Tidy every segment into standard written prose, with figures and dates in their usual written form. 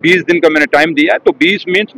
20 दिन का मैंने टाइम दिया है, तो 20 मीन्स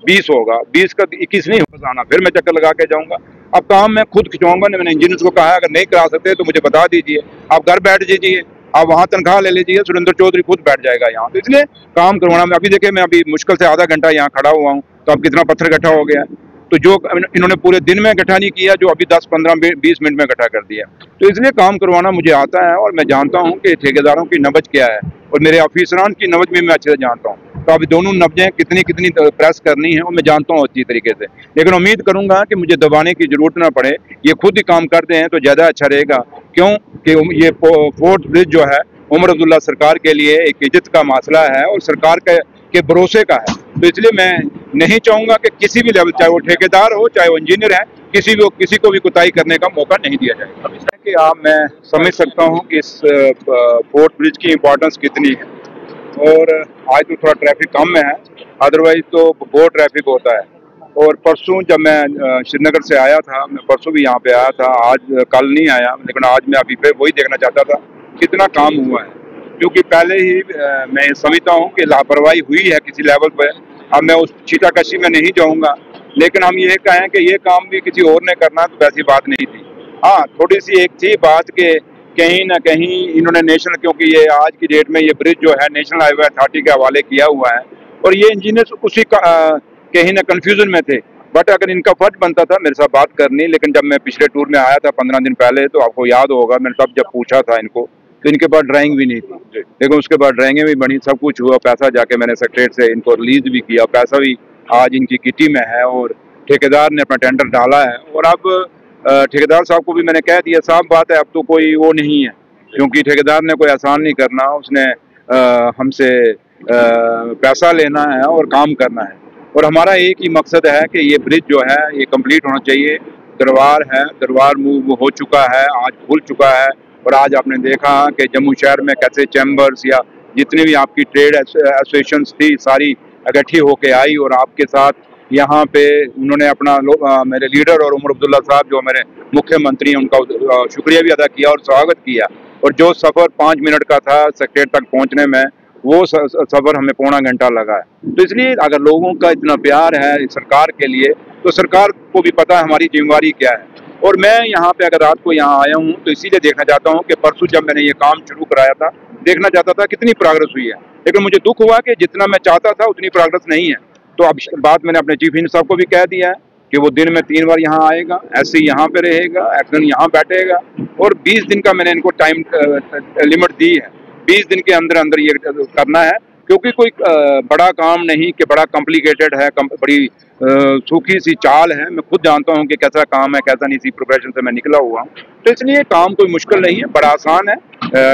20 होगा, 20 का 21 नहीं हो आना, फिर मैं चक्कर लगा के जाऊंगा। अब काम मैं खुद खिंचवाऊंगा। मैंने इंजीनियर्स को कहा है अगर नहीं करा सकते तो मुझे बता दीजिए, आप घर बैठ जाइए, आप वहाँ तनख्वाह ले लीजिए, सुरेंद्र चौधरी खुद बैठ जाएगा यहाँ। तो इसलिए काम करवाना, मैं अभी देखिए मैं अभी मुश्किल से आधा घंटा यहाँ खड़ा हुआ हूँ, तो अब कितना पत्थर इकट्ठा हो गया। तो जो इन्होंने पूरे दिन में इकट्ठा नहीं किया, जो अभी 10, 15, 20 मिनट में इकट्ठा कर दिया। तो इसलिए काम करवाना मुझे आता है और मैं जानता हूँ कि ठेकेदारों की नब्ज क्या है और मेरे ऑफिसरान की नब्ज भी मैं अच्छे से जानता हूँ। तो अभी दोनों नब्जें कितनी कितनी प्रेस करनी है और मैं जानता हूँ अच्छी तरीके से, लेकिन उम्मीद करूंगा कि मुझे दबाने की जरूरत ना पड़े, ये खुद ही काम करते हैं तो ज़्यादा अच्छा रहेगा। क्यों कि ये फोर्ट ब्रिज जो है उमर अब्दुल्ला सरकार के लिए एक इज्जत का मसला है और सरकार के भरोसे का है। तो इसलिए मैं नहीं चाहूँगा कि किसी भी लेवल, चाहे वो ठेकेदार हो चाहे वो इंजीनियर है, किसी को भी कुताही करने का मौका नहीं दिया जाएगा। अब इसलिए कि आप मैं समझ सकता हूँ कि इस फोर्ट ब्रिज की इम्पोर्टेंस कितनी है, और आज तो थोड़ा ट्रैफिक कम है, अदरवाइज तो बहुत ट्रैफिक होता है। और परसों जब मैं श्रीनगर से आया था, मैं परसों भी यहाँ पे आया था, आज कल नहीं आया, लेकिन आज मैं अभी फिर वही देखना चाहता था कितना काम हुआ है, क्योंकि पहले ही मैं समझता हूँ कि लापरवाही हुई है किसी लेवल पर। अब मैं उस छीटाकशी में नहीं जाऊँगा, लेकिन हम ये कहें कि ये काम भी किसी और ने करना तो वैसी बात नहीं थी। हाँ, थोड़ी सी एक थी बात के कहीं ना कहीं इन्होंने नेशनल, क्योंकि ये आज की डेट में ये ब्रिज जो है नेशनल हाईवे अथॉरिटी के हवाले किया हुआ है और ये इंजीनियर्स उसी का कहीं ना कंफ्यूजन में थे। बट अगर इनका फर्ज बनता था मेरे साथ बात करनी, लेकिन जब मैं पिछले टूर में आया था 15 दिन पहले, तो आपको याद होगा मैंने तब जब पूछा था इनको, तो इनके पास ड्राइंग भी नहीं थी, लेकिन उसके बाद ड्राइंगें भी बनी, सब कुछ हुआ, पैसा जाके मैंने सेक्रेटरी से इनको रिलीज भी किया, पैसा भी आज इनकी किटी में है और ठेकेदार ने अपना टेंडर डाला है। और अब ठेकेदार साहब को भी मैंने कह दिया, साफ बात है अब तो कोई वो नहीं है, क्योंकि ठेकेदार ने कोई आसान नहीं करना, उसने हमसे पैसा लेना है और काम करना है। और हमारा एक ही मकसद है कि ये ब्रिज जो है ये कंप्लीट होना चाहिए। दरबार है, दरबार मूव हो चुका है, आज खुल चुका है, और आज आपने देखा कि जम्मू शहर में कैसे चैम्बर्स या जितनी भी आपकी ट्रेड एसोसिएशन थी सारी इकट्ठी होके आई, और आपके साथ यहाँ पे उन्होंने अपना मेरे लीडर और उमर अब्दुल्ला साहब जो मेरे मुख्यमंत्री हैं उनका शुक्रिया भी अदा किया और स्वागत किया। और जो सफ़र 5 मिनट का था सेक्रेट तक पहुँचने में, वो सफ़र हमें पौना घंटा लगा है। तो इसलिए अगर लोगों का इतना प्यार है सरकार के लिए, तो सरकार को भी पता है हमारी जिम्मेवारी क्या है। और मैं यहाँ पे अगर रात को यहाँ आया हूँ तो इसीलिए देखना चाहता हूँ कि परसों जब मैंने ये काम शुरू कराया था, देखना चाहता था कितनी प्रोग्रेस हुई है, लेकिन मुझे दुख हुआ कि जितना मैं चाहता था उतनी प्रोग्रेस नहीं है। तो अब बात मैंने अपने चीफ इंजीनियर साहब को भी कह दिया है कि वो दिन में 3 बार यहाँ आएगा, ऐसे यहाँ पे रहेगा, एक्शन यहाँ बैठेगा, और 20 दिन का मैंने इनको टाइम लिमिट दी है। 20 दिन के अंदर अंदर ये करना है, क्योंकि कोई बड़ा काम नहीं कि बड़ा कॉम्प्लिकेटेड है, बड़ी सूखी सी चाल है। मैं खुद जानता हूँ कि कैसा काम है, कैसा नहीं, इसी प्रोफेशन से मैं निकला हुआ हूँ। तो इसलिए काम कोई मुश्किल नहीं है, बड़ा आसान है।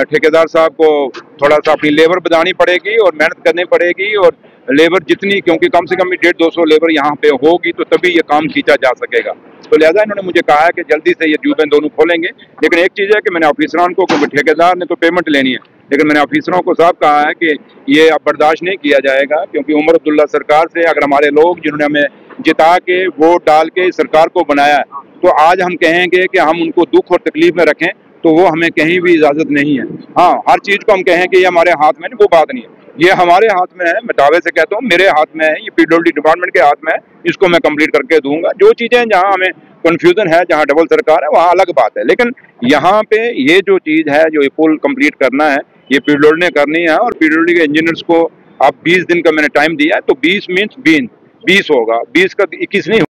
ठेकेदार साहब को थोड़ा सा अपनी लेबर बढ़ानी पड़ेगी और मेहनत करनी पड़ेगी, और लेबर जितनी, क्योंकि कम से कम 150-200 लेबर यहाँ पे होगी तो तभी ये काम खींचा जा सकेगा। तो लिहाजा इन्होंने मुझे कहा है कि जल्दी से ये ट्यूबें दोनों खोलेंगे। लेकिन एक चीज़ है कि मैंने ऑफिसरान को, क्योंकि ठेकेदार ने तो पेमेंट लेनी है, लेकिन मैंने ऑफिसरों को साफ कहा है कि ये अब बर्दाश्त नहीं किया जाएगा, क्योंकि उमर अब्दुल्ला सरकार से अगर हमारे लोग जिन्होंने हमें जिता के वोट डाल के सरकार को बनाया है, तो आज हम कहेंगे कि हम उनको दुख और तकलीफ में रखें, तो वो हमें कहीं भी इजाज़त नहीं है। हाँ, हर चीज़ को हम कहें कि ये हमारे हाथ में नहीं, वो बात नहीं है। ये हमारे हाथ में है, मैं दावे से कहता हूँ मेरे हाथ में है, ये पीडब्ल्यूडी डिपार्टमेंट के हाथ में है, इसको मैं कंप्लीट करके दूंगा। जो चीज़ें जहाँ हमें कन्फ्यूजन है, जहाँ डबल सरकार है, वहाँ अलग बात है, लेकिन यहाँ पे ये जो चीज़ है, जो ये पुल कंप्लीट करना है, ये पीडब्ल्यूडी ने करनी है। और पीडब्ल्यूडी के इंजीनियर्स को अब 20 दिन का मैंने टाइम दिया है, तो 20 मीन्स 20 होगा, 20 का 21 नहीं।